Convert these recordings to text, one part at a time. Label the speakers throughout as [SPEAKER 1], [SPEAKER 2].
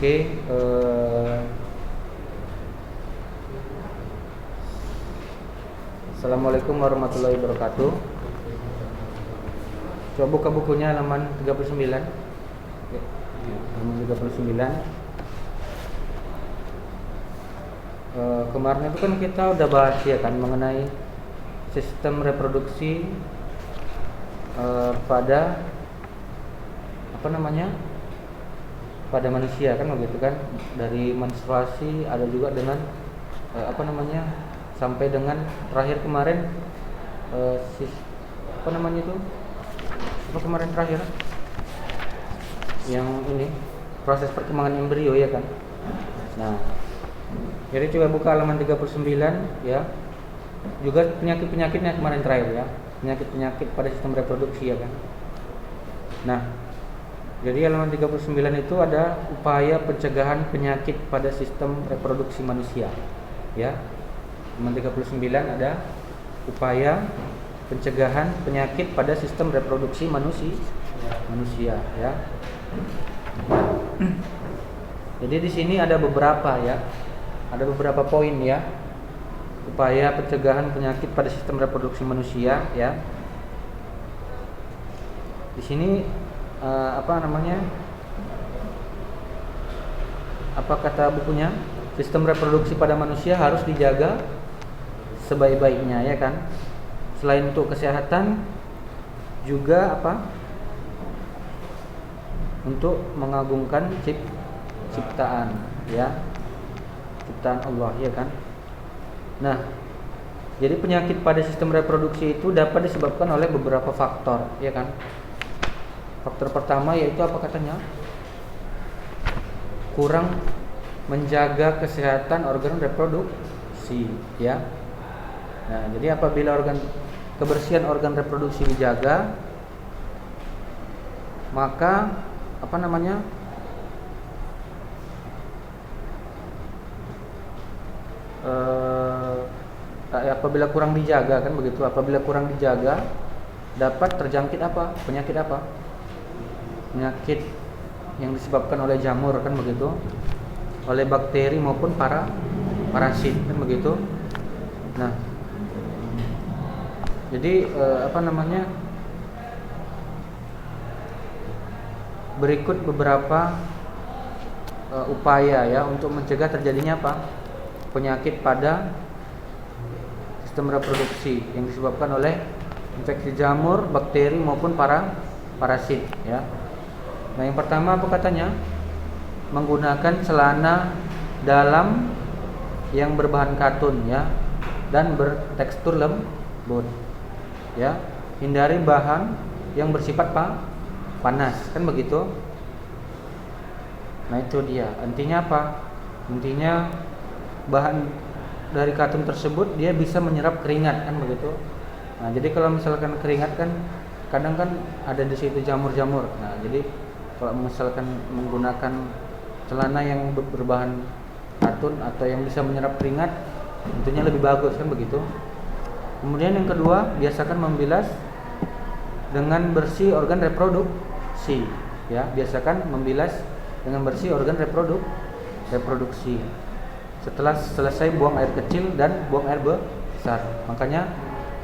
[SPEAKER 1] Oke, Assalamualaikum warahmatullahi wabarakatuh. Coba buka bukunya halaman 39. Halaman 39. Kemarin itu kan kita udah bahas ya kan mengenai sistem reproduksi pada pada manusia kan begitu kan, dari menstruasi, ada juga dengan sampai dengan terakhir kemarin kemarin terakhir yang ini proses perkembangan embrio ya kan. Nah, jadi coba buka halaman 39 ya. Juga penyakit-penyakitnya kemarin terakhir ya. Penyakit-penyakit pada sistem reproduksi ya kan. Nah, jadi halaman 39 itu ada upaya pencegahan penyakit pada sistem reproduksi manusia. Ya. Halaman 39 ada upaya pencegahan penyakit pada sistem reproduksi manusia ya. Jadi di sini ada beberapa ya. Ada beberapa poin ya. Upaya pencegahan penyakit pada sistem reproduksi manusia ya. Di sini apa kata bukunya? Sistem reproduksi pada manusia harus dijaga sebaik-baiknya ya kan. Selain untuk kesehatan juga untuk mengagungkan ciptaan ya. Ciptaan Allah ya kan. Nah, jadi penyakit pada sistem reproduksi itu dapat disebabkan oleh beberapa faktor ya kan. Faktor pertama yaitu apa katanya? Kurang menjaga kesehatan organ reproduksi ya. Nah, jadi apabila kebersihan organ reproduksi dijaga, maka apabila kurang dijaga kan begitu. Apabila kurang dijaga dapat terjangkit penyakit penyakit yang disebabkan oleh jamur kan begitu, oleh bakteri maupun parasit kan begitu. Nah, jadi berikut beberapa upaya ya untuk mencegah terjadinya penyakit pada sistem reproduksi yang disebabkan oleh infeksi jamur, bakteri maupun parasit ya. Nah, yang pertama apa katanya? Menggunakan celana dalam yang berbahan katun ya dan bertekstur lembut ya. Hindari bahan yang bersifat panas kan begitu. Nah, itu dia. Intinya apa? Intinya bahan dari katun tersebut dia bisa menyerap keringat kan begitu. Nah, jadi kalau misalkan keringat kan kadang kan ada di situ jamur-jamur. Nah, jadi kalau misalkan menggunakan celana yang berbahan katun atau yang bisa menyerap keringat, tentunya lebih bagus kan begitu. Kemudian yang kedua, biasakan membilas dengan bersih organ reproduksi ya. Biasakan membilas dengan bersih organ reproduksi setelah selesai buang air kecil dan buang air besar. Makanya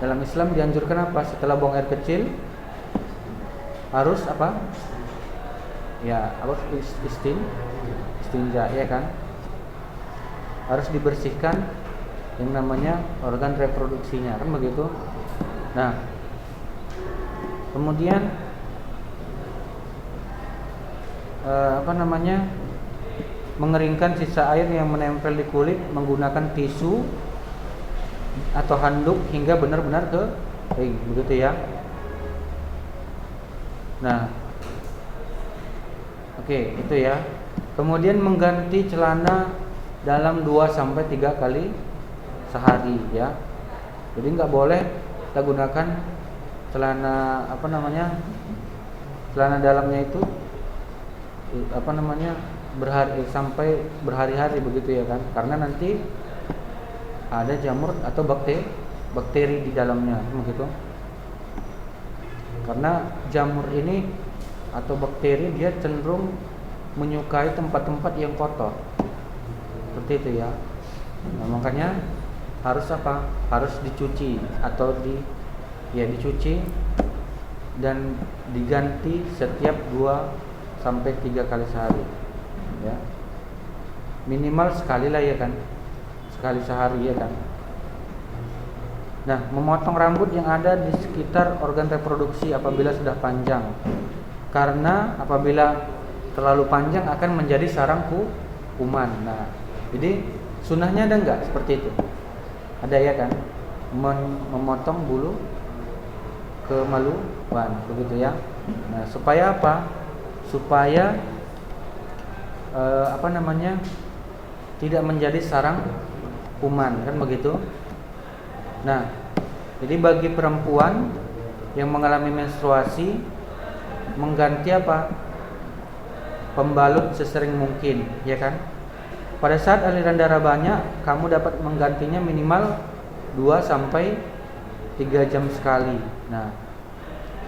[SPEAKER 1] dalam Islam dianjurkan setelah buang air kecil harus ya, harus istinja ya kan. Harus dibersihkan yang namanya organ reproduksinya kan begitu. Nah, kemudian mengeringkan sisa air yang menempel di kulit menggunakan tisu atau handuk hingga benar-benar kering begitu ya. Nah, oke, itu ya. Kemudian mengganti celana dalam 2-3 kali sehari ya. Jadi nggak boleh kita gunakan celana celana dalamnya itu sampai berhari-hari begitu ya kan. Karena nanti ada jamur atau bakteri di dalamnya begitu. Karena jamur ini atau bakteri dia cenderung menyukai tempat-tempat yang kotor. Seperti itu ya. Nah, makanya harus apa? Harus dicuci atau dicuci dan diganti setiap 2 sampai 3 kali sehari. Ya. Minimal sekali lah ya kan. Sekali sehari ya kan. Nah, memotong rambut yang ada di sekitar organ reproduksi apabila sudah panjang. Karena apabila terlalu panjang akan menjadi sarang kuman. Nah, jadi sunnahnya ada enggak seperti itu? Ada ya kan? Memotong bulu kemaluan, begitu ya. Nah, supaya apa? Supaya tidak menjadi sarang kuman, kan begitu. Nah, jadi bagi perempuan yang mengalami menstruasi, mengganti apa? Pembalut sesering mungkin, ya kan? Pada saat aliran darah banyak, kamu dapat menggantinya minimal 2 sampai 3 jam sekali. Nah,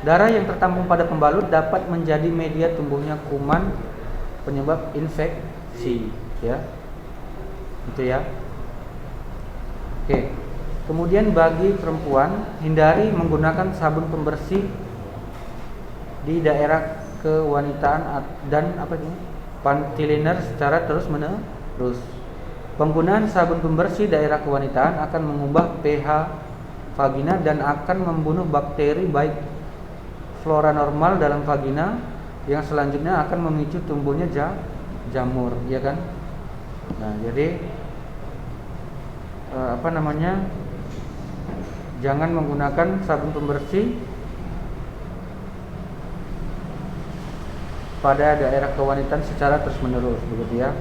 [SPEAKER 1] darah yang tertampung pada pembalut dapat menjadi media tumbuhnya kuman penyebab infeksi, ya. Itu ya. Oke. Kemudian bagi perempuan, hindari menggunakan sabun pembersih di daerah kewanitaan dan panty liner secara terus-menerus. Penggunaan sabun pembersih daerah kewanitaan akan mengubah pH vagina dan akan membunuh bakteri baik flora normal dalam vagina yang selanjutnya akan memicu tumbuhnya jamur, ya kan? Nah, jadi jangan menggunakan sabun pembersih pada daerah kewanitaan secara terus-menerus, begitu ya.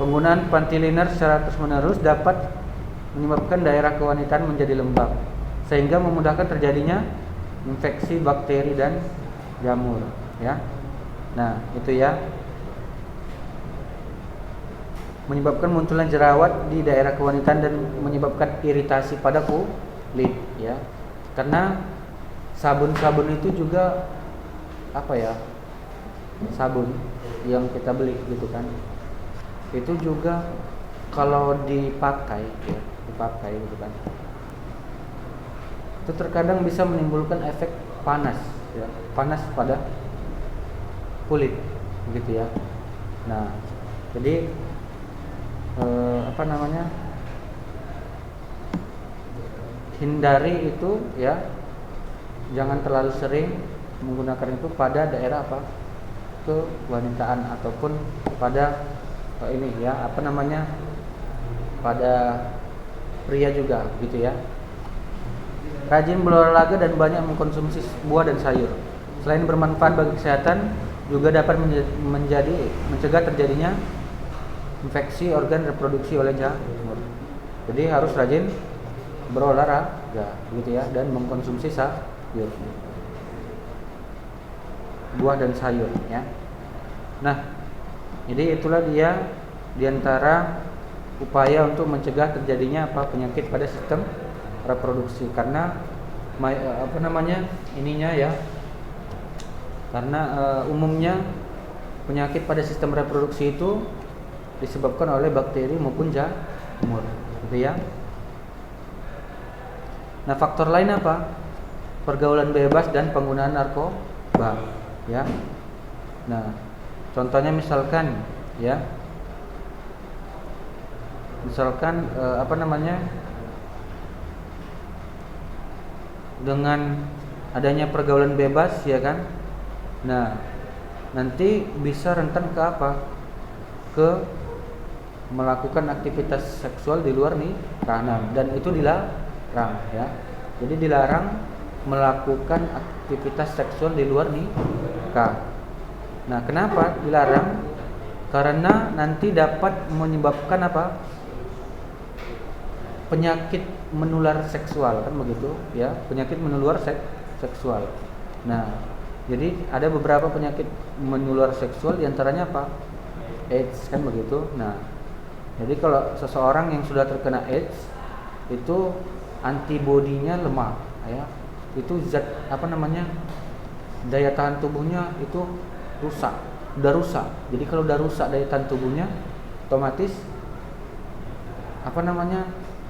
[SPEAKER 1] Penggunaan panty liner secara terus-menerus dapat menyebabkan daerah kewanitaan menjadi lembab sehingga memudahkan terjadinya infeksi bakteri dan jamur, ya. Nah, itu ya. Menyebabkan munculnya jerawat di daerah kewanitaan dan menyebabkan iritasi pada kulit, ya. Karena sabun-sabun itu juga sabun yang kita beli gitu kan, itu juga kalau dipakai gitu kan, itu terkadang bisa menimbulkan efek panas, ya, panas pada kulit, begitu ya. Nah, jadi hindari itu, ya, jangan terlalu sering menggunakan itu pada daerah kewanitaan ataupun pada pada pria juga, gitu ya. Rajin berolahraga dan banyak mengkonsumsi buah dan sayur. Selain bermanfaat bagi kesehatan, juga dapat mencegah terjadinya infeksi organ reproduksi oleh jamur. Jadi harus rajin berolahraga, gitu ya, dan mengkonsumsi sayur, buah dan sayur, ya. Nah, jadi itulah dia diantara upaya untuk mencegah terjadinya penyakit pada sistem reproduksi. Karena umumnya penyakit pada sistem reproduksi itu disebabkan oleh bakteri maupun jamur, gitu ya. Nah, faktor lain apa? Pergaulan bebas dan penggunaan narkoba, ya. Nah, contohnya misalkan dengan adanya pergaulan bebas, ya kan. Nah, nanti bisa rentan ke melakukan aktivitas seksual di luar nikah, dan itu dilarang, ya. Jadi dilarang melakukan aktivitas seksual di luar nikah. Nah, kenapa dilarang? Karena nanti dapat menyebabkan penyakit menular seksual, kan begitu, ya, penyakit menular seksual. Nah, jadi ada beberapa penyakit menular seksual, diantaranya AIDS, kan begitu. Nah, jadi kalau seseorang yang sudah terkena AIDS itu antibodinya lemah, ya, itu daya tahan tubuhnya itu rusak, udah rusak. Jadi kalau udah rusak daya tahan tubuhnya, otomatis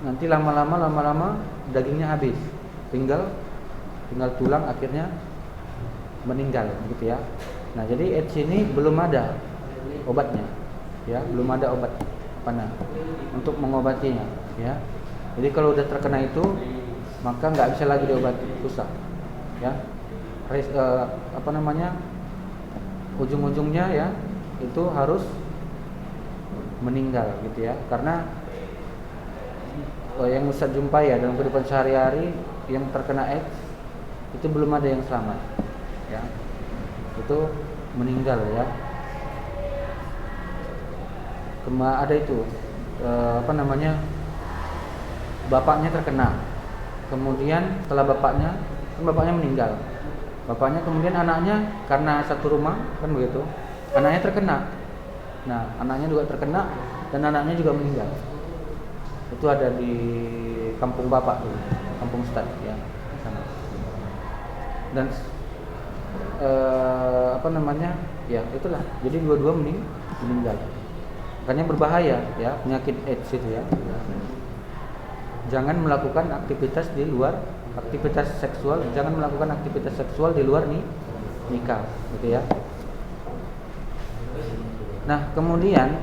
[SPEAKER 1] nanti lama-lama dagingnya habis, tinggal tulang, akhirnya meninggal gitu ya. Nah, jadi AIDS ini belum ada obatnya ya, belum ada obat untuk mengobatinya ya. Jadi kalau udah terkena itu, maka nggak bisa lagi diobati, susah ya. Ujung-ujungnya ya itu harus meninggal gitu ya. Karena yang Ustaz jumpai ya dalam kehidupan sehari-hari yang terkena AIDS itu belum ada yang selamat ya, itu meninggal ya. Ada itu bapaknya terkena, kemudian setelah bapaknya meninggal, bapaknya kemudian anaknya, karena satu rumah kan begitu, anaknya terkena. Nah, anaknya juga terkena dan anaknya juga meninggal. Itu ada di kampung bapak tuh, kampung Ustad ya sana. Dan ya itulah, jadi dua-dua meninggal. Makanya berbahaya ya penyakit AIDS itu ya. Jangan melakukan aktivitas seksual, jangan melakukan aktivitas seksual di luar nikah gitu ya. Nah, kemudian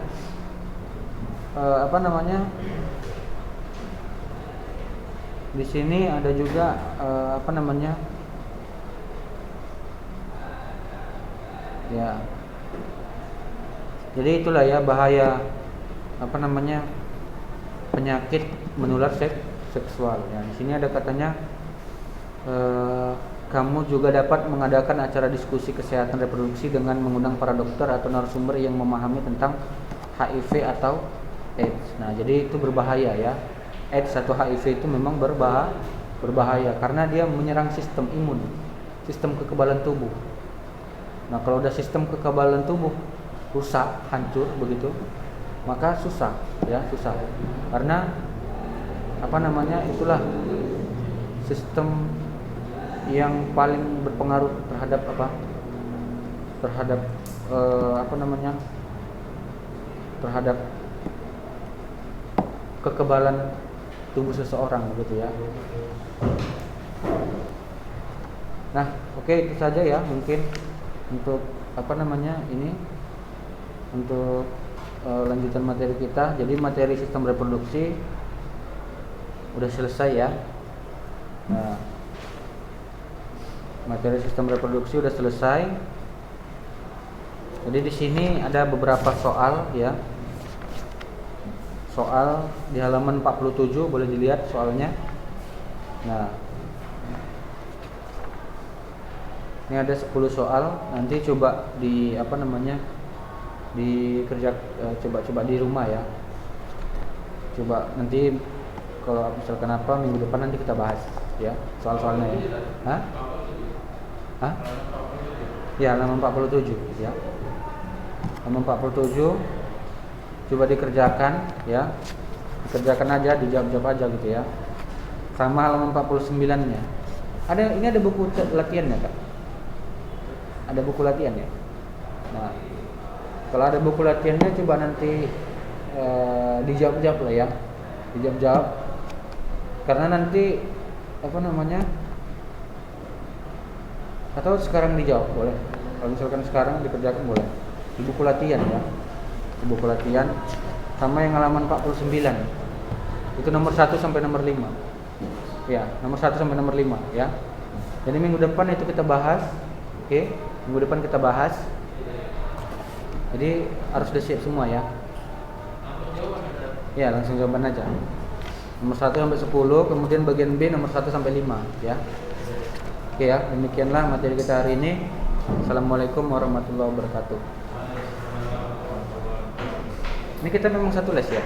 [SPEAKER 1] di sini ada juga ya. Jadi itulah ya bahaya penyakit menular seksual ya. Di sini ada katanya kamu juga dapat mengadakan acara diskusi kesehatan reproduksi dengan mengundang para dokter atau narasumber yang memahami tentang HIV atau AIDS. Nah, jadi itu berbahaya ya. AIDS atau HIV itu memang berbahaya karena dia menyerang sistem imun, sistem kekebalan tubuh. Nah, kalau udah sistem kekebalan tubuh rusak, hancur begitu, maka susah. Karena itulah sistem yang paling berpengaruh terhadap terhadap kekebalan tubuh seseorang begitu ya. Nah, oke, itu saja ya mungkin untuk untuk lanjutan materi kita. Jadi materi sistem reproduksi udah selesai ya. Nah, materi sistem reproduksi udah selesai. Jadi di sini ada beberapa soal ya. Soal di halaman 47, boleh dilihat soalnya. Nah, ini ada 10 soal. Nanti coba coba di rumah ya. Coba nanti kalau misalkan minggu depan nanti kita bahas ya soal-soalnya ya. Hah? Ya, halaman 47 ya. Halaman 47 coba dikerjakan ya. Dikerjakan aja, dijawab-jawab aja gitu ya. Sama halaman 49-nya. Ini ada buku latihannya, Kak. Ada buku latihan ya. Nah, kalau ada buku latihannya coba nanti dijawab-jawab lah ya. Dijawab-jawab. Karena nanti atau sekarang dijawab boleh. Kalau misalkan sekarang dikerjakan boleh. Di buku latihan ya. Di buku latihan sama yang halaman 49. Itu nomor 1 sampai nomor 5. Ya, nomor 1 sampai nomor 5 ya. Jadi minggu depan itu kita bahas. Oke, minggu depan kita bahas. Jadi harus udah siap semua ya. Ya, langsung jawaban aja. Nomor 1 sampai 10, kemudian bagian B nomor 1 sampai 5 ya. Oke ya, demikianlah materi kita hari ini. Assalamualaikum warahmatullahi wabarakatuh. Ini kita memang satu les ya.